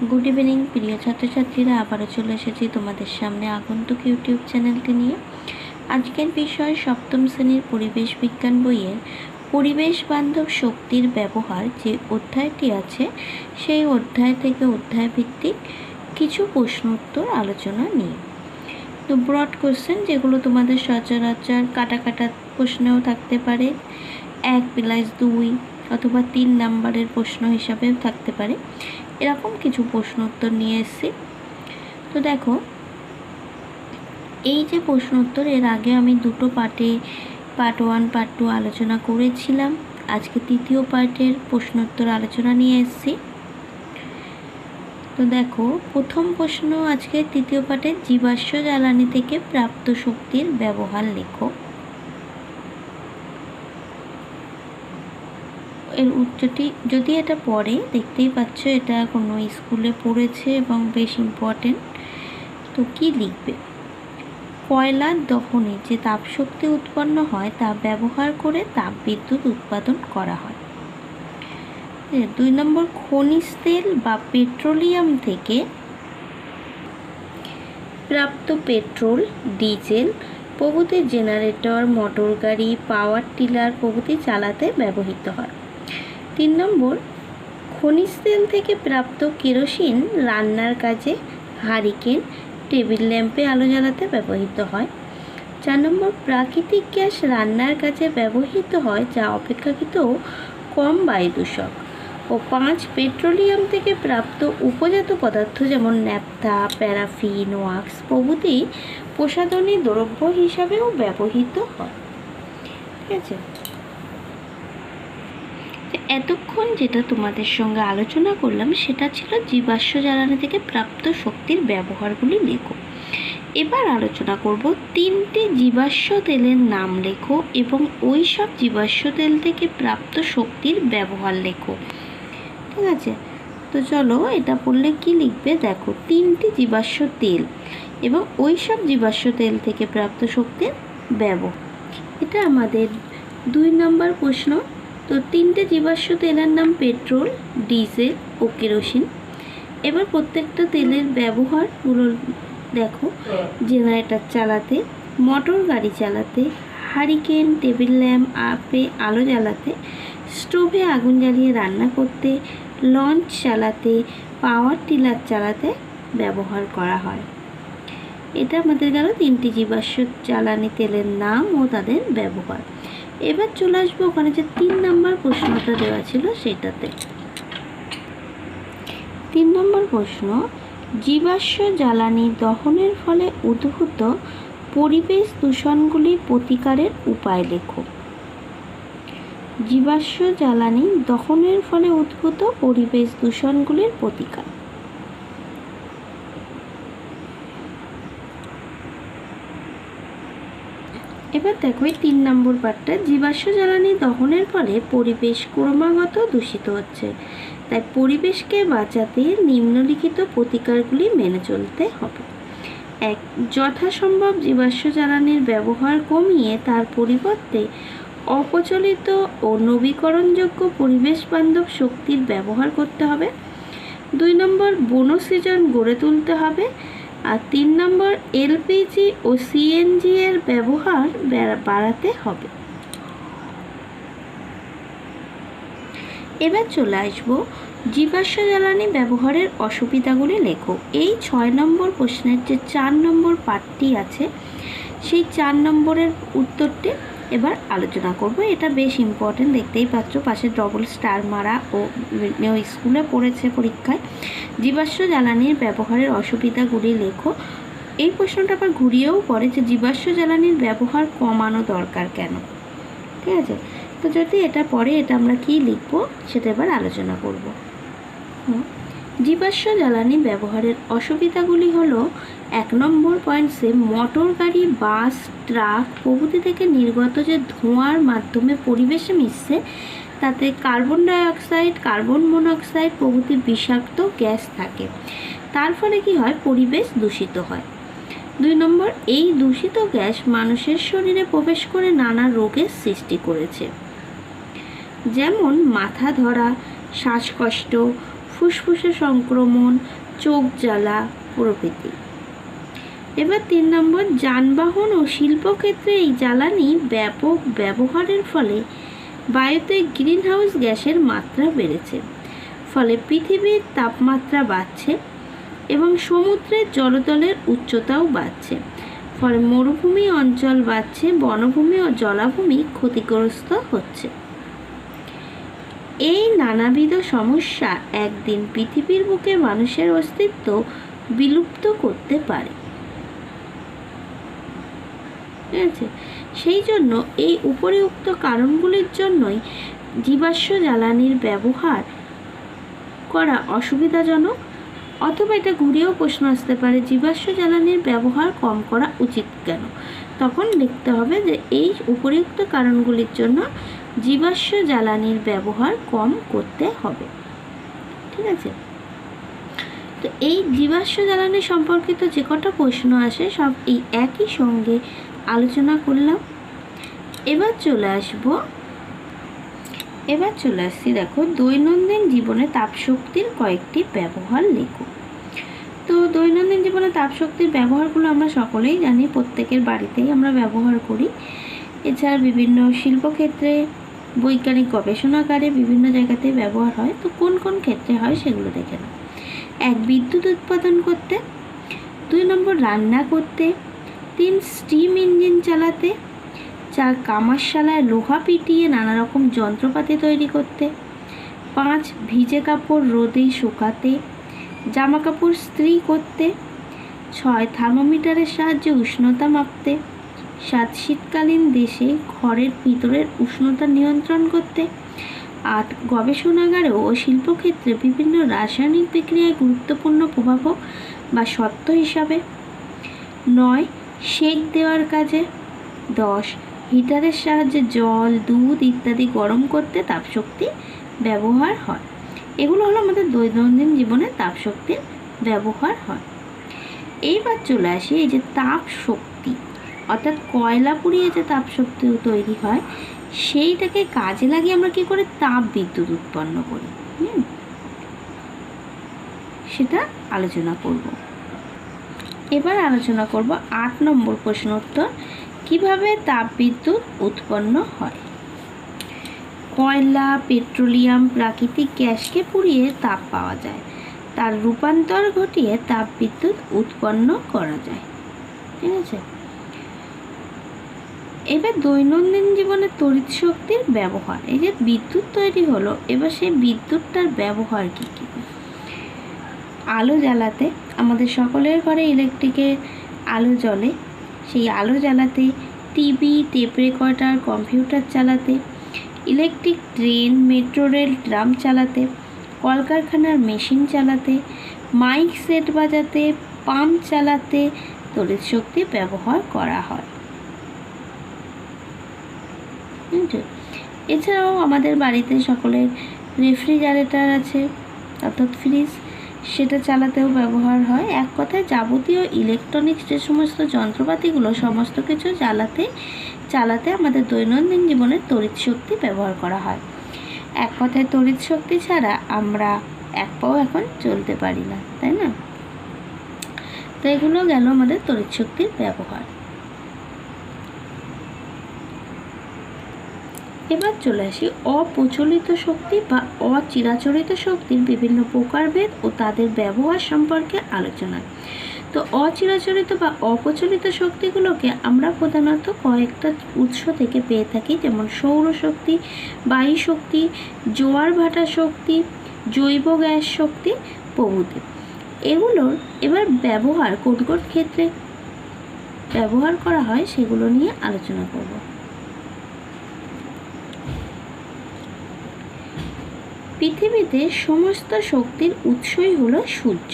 Good evening প্রিয় ছাত্রছাত্রীরা, আবারও চলে এসেছি তোমাদের সামনে আগন্তুক ইউটিউব চ্যানেলটি নিয়ে। আজকের বিষয় সপ্তম শ্রেণীর পরিবেশ বিজ্ঞান বইয়ের পরিবেশ বান্ধব শক্তির ব্যবহার যে অধ্যায়টি আছে, সেই অধ্যায় থেকে অধ্যায় ভিত্তিক কিছু প্রশ্ন উত্তর আলোচনা নিয়ে। তো ব্রড কোশ্চেন, যেগুলো তোমাদের সচরাচর কাটা কাটা প্রশ্নেও থাকতে পারে, 1+2 অথবা 3 নাম্বারের প্রশ্ন হিসাবেও থাকতে পারে, এরকম কিছু প্রশ্ন উত্তর নিয়ে এসেছি। তো দেখো, এই যে প্রশ্ন উত্তর, এর আগে আমি দুটো পার্টে পার্ট 1 পার্ট 2 আলোচনা করেছিলাম। আজকে তৃতীয় পার্টের প্রশ্ন উত্তর আলোচনা নিয়ে এসেছি। তো দেখো, প্রথম প্রশ্ন আজকে তৃতীয় পার্টের জীবাশ্ম জ্বালানি থেকে প্রাপ্ত শক্তির ব্যবহার লেখো। এর উত্তরটি যদি এটা পড়ে, দেখতেই পাচ্ছ এটা কোনো স্কুলে পড়েছে এবং বেশ ইম্পর্টেন্ট। তো কি লিখবে? কয়লার দহনে যে তাপশক্তি উৎপন্ন হয় তা ব্যবহার করে তাপবিদ্যুৎ উৎপাদন করা হয়। 2 নম্বর, খনিজ তেল বা পেট্রোলিয়াম থেকে প্রাপ্ত পেট্রোল, ডিজেল প্রভৃতি জেনারেটর, মোটর গাড়ি, পাওয়ার টিলার প্রভৃতি চালাতে ব্যবহৃত হয়। 3 নম্বর, খনিজ তেল থেকে প্রাপ্ত কেরোসিন রান্নার কাজে, হারিকেন, টেবিল ল্যাম্পে আলো জ্বালাতে ব্যবহৃত হয়। 4 নম্বর, প্রাকৃতিক গ্যাস রান্নার কাজে ব্যবহৃত হয়, যা অপেক্ষাকৃত কম বায়ু দূষক। ও 5, পেট্রোলিয়াম থেকে প্রাপ্ত উপজাত পদার্থ যেমন ন্যাপথা, প্যারাফিন, ওয়াক্স প্রভৃতি প্রসাধনী দ্রব্য হিসাবেও ব্যবহৃত হয়। ঠিক আছে, এতক্ষণ যেটা তোমাদের সঙ্গে আলোচনা করলাম সেটা ছিল জীবাশ্ম জ্বালানি থেকে প্রাপ্ত শক্তির ব্যবহারগুলি লেখো। এবার আলোচনা করব 3টে জীবাশ্ম তেলের নাম লেখো এবং ওই সব জীবাশ্ম তেল থেকে প্রাপ্ত শক্তির ব্যবহার লেখো। ঠিক আছে, তো চলো এটা পড়লে কি লিখবে দেখো, 3টি জীবাশ্ম তেল এবং ওই সব জীবাশ্ম তেল থেকে প্রাপ্ত শক্তির ব্যবহার। এটা আমাদের 2 নম্বর প্রশ্ন। তো 3টে জীবাশ্ম তেলের নাম পেট্রোল, ডিজেল ও কেরোসিন। এবার প্রত্যেকটা তেলের ব্যবহারগুলো দেখো, জেনারেটর চালাতে, মোটর গাড়ি চালাতে, হারিকেন, টেবিল ল্যাম্প আপে আলো জ্বালাতে, স্টোভে আগুন জ্বালিয়ে রান্না করতে, লঞ্চ চালাতে, পাওয়ার টিলার চালাতে ব্যবহার করা হয়। এটা আমাদের গেল 3টি জীবাশ্ম জ্বালানি তেলের নাম ও তাদের ব্যবহার। এবার চলে আসবো ওখানে যে 3 নম্বর প্রশ্নটা দেওয়া ছিল সেটাতে। 3 নম্বর প্রশ্ন, জীবাশ্ম জ্বালানি দহনের ফলে উদ্ভূত পরিবেশ দূষণগুলি প্রতিকারের উপায় লেখো। জীবাশ্ম জ্বালানি দহনের ফলে উদ্ভূত পরিবেশ দূষণগুলির প্রতিকার। এবার দেখো, এই 3 নম্বর পার্টটা, জীবাশ্ম জ্বালানি দহনের ফলে পরিবেশ ক্রমাগত দূষিত হচ্ছে, তাই পরিবেশকে বাঁচাতে নিম্নলিখিত প্রতিকারগুলি মেনে চলতে হবে। 1, যথাসম্ভব জীবাশ্ম জ্বালানির ব্যবহার কমিয়ে তার পরিবর্তে অপ্রচলিত ও নবীকরণযোগ্য পরিবেশ বান্ধব শক্তির ব্যবহার করতে হবে। 2 নম্বর, বনসৃজন গড়ে তুলতে হবে। আর 3 নম্বর, এলপিজি ও সিএনজি এর ব্যবহার বাড়াতে হবে। এবার চলে আসবো জীবাশ্ম জ্বালানি ব্যবহারের অসুবিধাগুলি লেখো। এই 6 নম্বর প্রশ্নের যে 4 নম্বর পার্টটি আছে, সেই 4 নম্বরের উত্তরটি এবার আলোচনা করব। এটা বেশ ইম্পর্টেন্ট, দেখতেই পাচ্ছ পাশে ডবল স্টার মারা, ও স্কুলে পড়েছে পরীক্ষায়। জীবাশ্ম জ্বালানির ব্যবহারের অসুবিধাগুলি লেখো। এই প্রশ্নটা আবার ঘুরিয়েও পড়ে যে জীবাশ্ম জ্বালানির ব্যবহার কমানো দরকার কেন। ঠিক আছে, তো যদি এটা পড়ে, এটা আমরা কি লিখব সেটা এবার আলোচনা করব। জীবাশ্ম জ্বালানি ব্যবহারের অসুবিধাগুলি হলো, 1 নম্বর পয়েন্টসে মোটর গাড়ি, বাস, ট্রাক প্রভৃতি থেকে নির্গত যে ধোঁয়ার মাধ্যমে পরিবেশে মিশছে, তাতে কার্বন ডাইঅক্সাইড, কার্বন মনোক্সাইড প্রভৃতি বিষাক্ত গ্যাস থাকে। তার ফলে কি হয়, পরিবেশ দূষিত হয়। 2 নম্বর, এই দূষিত গ্যাস মানুষের শরীরে প্রবেশ করে নানা রোগের সৃষ্টি করেছে, যেমন মাথা ধরা, শ্বাসকষ্ট, ফুসফুসে সংক্রমণ, চোখ জ্বালা প্রভৃতি। এবার 3 নম্বর, যানবাহন ও শিল্পক্ষেত্রে এই জ্বালানি ব্যাপক ব্যবহারের ফলে বায়ুতে গ্রিনহাউস গ্যাসের মাত্রা বেড়েছে, ফলে পৃথিবীর তাপমাত্রা বাড়ছে এবং সমুদ্রের জলতলের উচ্চতাও বাড়ছে, ফলে মরুভূমি অঞ্চল বাড়ছে, বনভূমি ও জলাভূমি ক্ষতিগ্রস্ত হচ্ছে। এই নানাবিধ সমস্যা একদিন পৃথিবীর বুকে মানুষের অস্তিত্ব বিলুপ্ত করতে পারে। ঠিক আছে, সেই জন্য এই উপরিউক্ত কারণগুলির জন্যই জীবাশ্ম জ্বালানির ব্যবহার করা অসুবিধাজনক, অথবা এটা ঘুরিয়েও প্রশ্ন আসতে পারে জীবাশ্ম জ্বালানির ব্যবহার কম করা উচিত কেন। তখন লিখতে হবে যে এই উপরিউক্ত কারণগুলির জন্য জীবাশ্ম জ্বালানির ব্যবহার কম করতে হবে। ঠিক আছে, তো এই জীবাশ্ম জ্বালানি সম্পর্কিত যে কটা প্রশ্ন আসে সব এই একই সঙ্গে আলোচনা করলাম। এবার চলে আসছি দেখো, দৈনন্দিন জীবনে তাপশক্তির কয়েকটি ব্যবহার লেখো। তো দৈনন্দিন জীবনে তাপশক্তির ব্যবহারগুলো আমরা সকলেই জানি, প্রত্যেকের বাড়িতেই আমরা ব্যবহার করি। এছাড়া বিভিন্ন শিল্পক্ষেত্রে, বৈজ্ঞানিক গবেষণাগারে বিভিন্ন জায়গাতেই ব্যবহার হয়। তো কোন কোন ক্ষেত্রে হয় সেগুলো দেখে নাও। 1, বিদ্যুৎ উৎপাদন করতে। 2 নম্বর, রান্না করতে। 3, স্টিম ইঞ্জিন চালাতে। 4, কামারশালায় লোহা পিটিয়ে নানা রকম যন্ত্রপাতি তৈরি করতে। 5, ভিজে কাপড় রোদে শুকাতে, জামা কাপড় ইস্ত্রি করতে। 6, থার্মোমিটারের সাহায্যে উষ্ণতা মাপতে। 7, শীতকালীন দেশে ঘরের ভিতরের উষ্ণতা নিয়ন্ত্রণ করতে। 8, গবেষণাগারে ও শিল্পক্ষেত্রে বিভিন্ন রাসায়নিক বিক্রিয়ায় গুরুত্বপূর্ণ প্রভাবক বা সত্য হিসাবে। 9, সেক দেওয়ার কাজে। 10, হিটারের সাহায্যে জল, দুধ ইত্যাদি গরম করতে তাপশক্তি ব্যবহার হয়। এগুলো হলো আমাদের দৈনন্দিন জীবনে তাপশক্তির ব্যবহার হয়। এইবার চলে আসি এই যে তাপ শক্তি, অর্থাৎ কয়লা পুড়িয়ে যে তাপশক্তি তৈরি হয় সেইটাকে কাজে লাগিয়ে আমরা কি করে তাপ বিদ্যুৎ উৎপন্ন করি, সেটা আলোচনা করব। এবার আলোচনা করব 8 নম্বর প্রশ্ন উত্তর, কিভাবে তাপ বিদ্যুৎ উৎপন্ন হয়। কয়লা, পেট্রোলিয়াম, প্রাকৃতিক গ্যাসকে পুড়িয়ে তাপ পাওয়া যায়, তার রূপান্তর ঘটিয়ে তাপ বিদ্যুৎ উৎপন্ন করা যায়। ঠিক আছে, এবার দৈনন্দিন জীবনে তড়িৎ শক্তির ব্যবহার। এই যে বিদ্যুৎ তৈরি হলো, এবার সেই বিদ্যুৎটার ব্যবহার কী কী। আলো জ্বালাতে, আমাদের সকলের ঘরে ইলেকট্রিকের আলো জ্বলে, সেই আলো জ্বালাতে। টিভি, টেপ রেকর্ডার, কম্পিউটার চালাতে। Electric train, metro rail, tram চালাতে। কলকারখানার মেশিন চালাতে। মাইক সেট বাজাতে, পাম্প চালাতে তড়িৎ শক্তি ব্যবহার করা হয়। এছাড়াও আমাদের বাড়িতে সকলের রেফ্রিজারেটর আছে, অর্থাৎ ফ্রিজ, সেটা চালাতেও ব্যবহার হয়। এক কথায় যাবতীয় ইলেকট্রনিক্স যে সমস্ত যন্ত্রপাতিগুলো, সমস্ত কিছু চালাতে আমাদের দৈনন্দিন জীবনে তড়িৎ শক্তি ব্যবহার করা হয়। এক কথায় তড়িৎ শক্তি ছাড়া আমরা এক পাও এখন চলতে পারি না, তাই না? তো এগুলো গেল আমাদের তড়িৎ শক্তির ব্যবহার। এবার চলে আসি অপ্রচলিত শক্তি বা অচিরাচরিত শক্তির বিভিন্ন প্রকারভেদ ও তাদের ব্যবহার সম্পর্কে আলোচনা। তো অচিরাচরিত বা অপ্রচলিত শক্তিগুলোকে আমরা প্রধানত কয়েকটা উৎস থেকে পেয়ে থাকি, যেমন সৌরশক্তি, বায়ু শক্তি, জোয়ার ভাটা শক্তি, জৈব গ্যাস শক্তি প্রভৃতি। এগুলোর এবার ব্যবহার কোন কোন ক্ষেত্রে ব্যবহার করা হয় সেগুলো নিয়ে আলোচনা করব। পৃথিবীতে সমস্ত শক্তির উৎসই হলো সূর্য।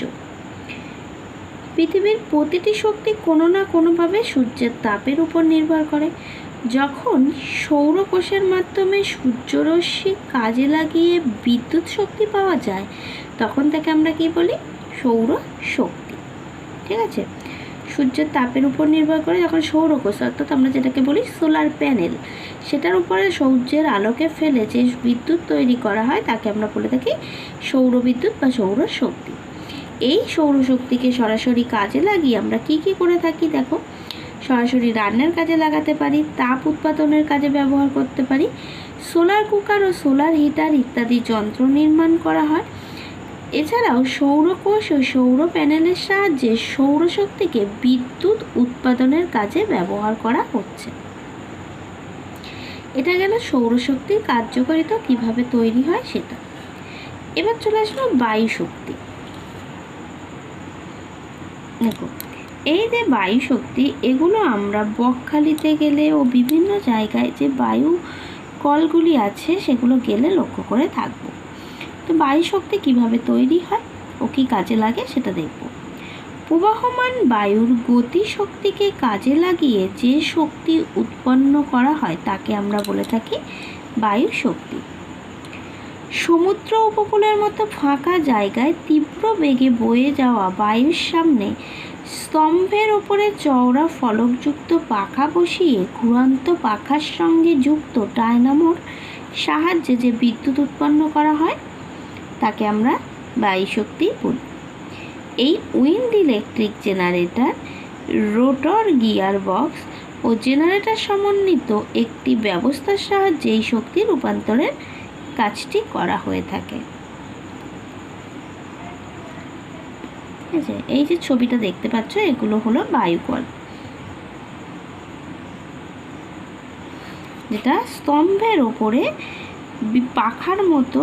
পৃথিবীর প্রতিটি শক্তি কোনো না কোনোভাবে সূর্যের তাপের উপর নির্ভর করে। যখন সৌরকোষের মাধ্যমে সূর্যরশ্মি কাজে লাগিয়ে বিদ্যুৎ শক্তি পাওয়া যায়, তখন তাকে আমরা কি বলি? সৌর শক্তি। ঠিক আছে, সূর্যের তাপের উপর নির্ভর করে যখন সৌরকোষ অর্থাৎ আমরা যেটাকে বলি সোলার প্যানেল, সেটার উপরে সূর্যের আলোকে ফেলে যে বিদ্যুৎ তৈরি করা হয় তাকে আমরা বলে থাকি সৌরবিদ্যুৎ বা সৌরশক্তি। এই সৌরশক্তিকে সরাসরি কাজে লাগিয়ে আমরা কি কি করে থাকি দেখো, সরাসরি রান্নার কাজে লাগাতে পারি, তাপ উৎপাদনের কাজে ব্যবহার করতে পারি, সোলার কুকার ও সোলার হিটার ইত্যাদি যন্ত্র নির্মাণ করা হয়। এছাড়াও সৌরকোষ ও সৌর প্যানেলের সাহায্যে সৌরশক্তিকে বিদ্যুৎ উৎপাদনের কাজে ব্যবহার করা হচ্ছে। এটা গেল সৌরশক্তির কার্যকারিতা কিভাবে তৈরি হয় সেটা। এবার চলে আসলো বায়ু শক্তি। দেখো, এই যে বায়ু শক্তি, এগুলো আমরা বকখালিতে গেলে ও বিভিন্ন জায়গায় যে বায়ু কলগুলি আছে সেগুলো গেলে লক্ষ্য করে থাকবো। তো বায়ু শক্তি কিভাবে তৈরি হয় ও কি কাজে লাগে সেটা দেখব। প্রবাহমান বায়ুর গতি শক্তিকে কাজে লাগিয়ে যে শক্তি উৎপন্ন করা হয় তাকে আমরা বলে থাকি বায়ু শক্তি। সমুদ্র উপকূলের মতো ফাঁকা জায়গায় তীব্র বেগে বয়ে যাওয়া বায়ুর সামনে স্তম্ভের ওপরে চওড়া ফলকযুক্ত পাখা বসিয়ে ঘুরন্ত পাখার সঙ্গে যুক্ত ডায়নামোর সাহায্যে যে বিদ্যুৎ উৎপন্ন করা হয় তাকে আমরা বায়ু শক্তি বলি। এই wind electric generator, rotor gear box ও জেনারেটর সমন্বিত একটি ব্যবস্থার সাহায্যে এই শক্তি রূপান্তরের কাজটি করা হয়ে থাকে। ঠিক আছে, এই যে ছবিটা দেখতে পাচ্ছ এগুলো হলো বায়ুকল, যেটা স্তম্ভের ওপরে পাখার মতো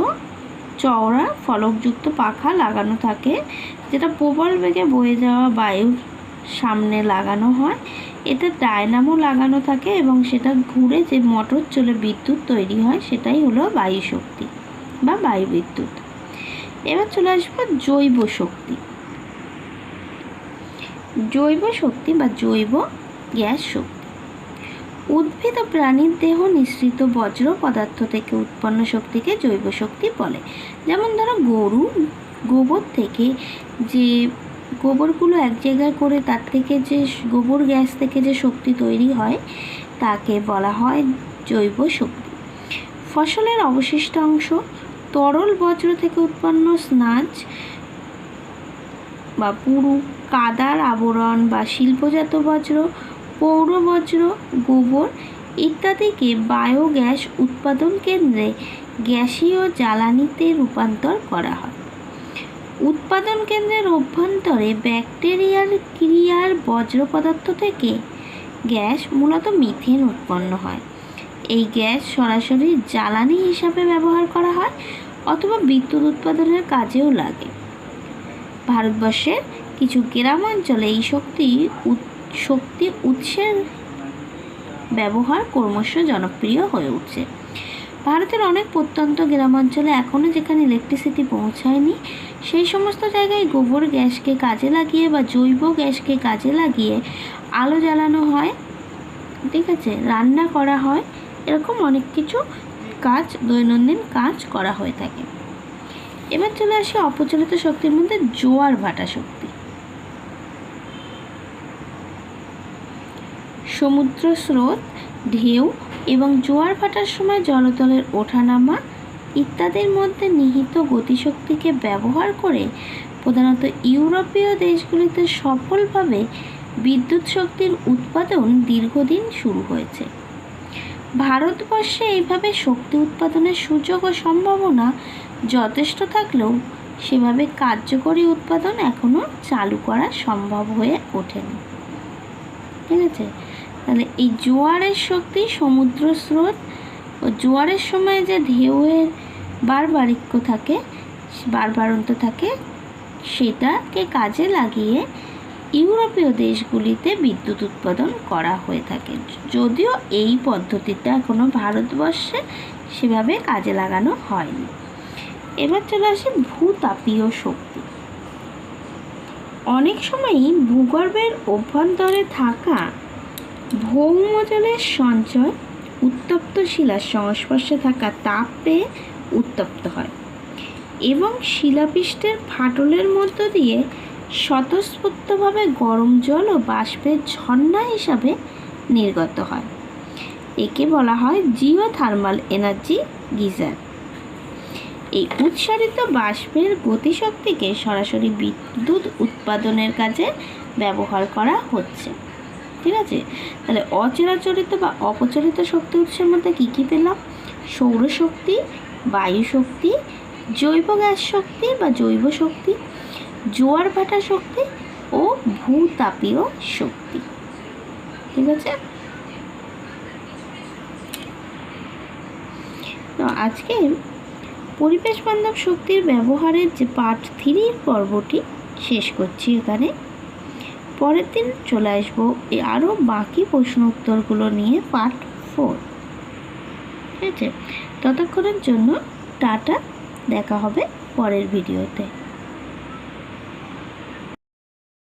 চওড়া ফলকযুক্ত পাখা লাগানো থাকে, যেটা প্রবল বেগে বয়ে যাওয়া বায়ুর সামনে লাগানো হয়। এতে ডায়নামো লাগানো থাকে এবং সেটা ঘুরে যে মোটর চলে বিদ্যুৎ তৈরি হয় সেটাই হলো বায়ু শক্তি বা বায়ু বিদ্যুৎ। এবার চলে আসবো জৈব শক্তি। জৈব শক্তি বা জৈব গ্যাস শক্তি উদ্ভিদ ও প্রাণীর দেহ নিঃসৃত বজ্র পদার্থ থেকে উৎপন্ন শক্তিকে জৈব শক্তি বলে। যেমন ধরো গরু গোবর থেকে যে গোবরগুলো এক জায়গায় করে তার থেকে যে গোবর গ্যাস থেকে যে শক্তি তৈরি হয় তাকে বলা হয় জৈব শক্তি। ফসলের অবশিষ্ট অংশ, তরল বজ্র থেকে উৎপন্ন স্নাজ বা পুরু, কাদার আবরণ বা শিল্পজাত বজ্র, পৌর বজ্র, গোবর ইত্যাদিকে বায়োগ্যাস উৎপাদন কেন্দ্রে গ্যাসীয় জ্বালানিতে রূপান্তর করা হয়। উৎপাদন কেন্দ্রের অভ্যন্তরে ব্যাকটেরিয়ার ক্রিয়ার বজ্র পদার্থ থেকে গ্যাস মূলত মিথেন উৎপন্ন হয়। এই গ্যাস সরাসরি জ্বালানি হিসাবে ব্যবহার করা হয় অথবা বিদ্যুৎ উৎপাদনের কাজেও লাগে। ভারতবর্ষের কিছু গ্রামাঞ্চলে এই শক্তি উৎসের ব্যবহার ক্রমশ জনপ্রিয় হয়ে উঠছে। ভারতের অনেক প্রত্যন্ত গ্রামাঞ্চলে এখনও যেখানে ইলেকট্রিসিটি পৌঁছায়নি সেই সমস্ত জায়গায় গোবর গ্যাসকে কাজে লাগিয়ে বা জৈব গ্যাসকে কাজে লাগিয়ে আলো জ্বালানো হয়, ঠিক আছে, রান্না করা হয়, এরকম অনেক কিছু কাজ দৈনন্দিন কাজ করা হয়ে থাকে। এবার চলে আসে অপ্রচলিত শক্তির মধ্যে জোয়ার ভাটা শক্তি। সমুদ্র স্রোত, ঢেউ এবং জোয়ার ভাটার সময় জলতলের ওঠানামা ইত্যাদির মধ্যে নিহিত গতিশক্তিকে ব্যবহার করে প্রধানত ইউরোপীয় দেশগুলিতে সফলভাবে বিদ্যুৎ শক্তির উৎপাদন দীর্ঘদিন শুরু হয়েছে। ভারতবর্ষে এইভাবে শক্তি উৎপাদনের সুযোগ ও সম্ভাবনা যথেষ্ট থাকলেও সেভাবে কার্যকরী উৎপাদন এখনও চালু করা সম্ভব হয়ে ওঠেনি। ঠিক আছে, তাহলে এই জোয়ারের শক্তি, সমুদ্র স্রোত ও জোয়ারের সময় যে ঢেউয়ের বারবারন্ত থাকে সেটাকে কাজে লাগিয়ে ইউরোপীয় দেশগুলিতে বিদ্যুৎ উৎপাদন করা হয়ে থাকে, যদিও এই পদ্ধতিটা এখনও ভারতবর্ষে সেভাবে কাজে লাগানো হয়নি। এবার চলে আসে ভূতাপীয় শক্তি। অনেক সময়ই ভূগর্ভের অভ্যন্তরে থাকা ভৌমজলের সঞ্চয় উত্তপ্ত শিলার সংস্পর্শে থাকা তাপ পেয়ে উত্তপ্ত হয় এবং শিলাপৃষ্ঠের ফাটলের মধ্য দিয়ে স্বতঃস্ফূর্তভাবে গরম জল ও বাষ্পের ঝর্ণা হিসাবে নির্গত হয়। একে বলা হয় জিওথার্মাল এনার্জি গিজার। এই উৎসারিত বাষ্পের গতিশক্তিকে সরাসরি বিদ্যুৎ উৎপাদনের কাজে ব্যবহার করা হচ্ছে। ঠিক আছে, তাহলে অচিরাচরিত বা অপচরিত শক্তি উৎসের মধ্যে কী কী পেলাম? সৌরশক্তি, বায়ু শক্তি, জৈব গ্যাস শক্তি বা জৈব শক্তি, জোয়ার ভাটা শক্তি ও ভূতাপীয় শক্তি। ঠিক আছে, তো আজকে পরিবেশ বান্ধব শক্তির ব্যবহারের যে পার্ট 3 পর্বটি শেষ করছি এখানে। পরের দিন চলে আসবো আরও বাকি প্রশ্ন উত্তরগুলো নিয়ে পার্ট 4। ঠিক আছে, ততক্ষণের জন্য টাটা, দেখা হবে পরের ভিডিওতে।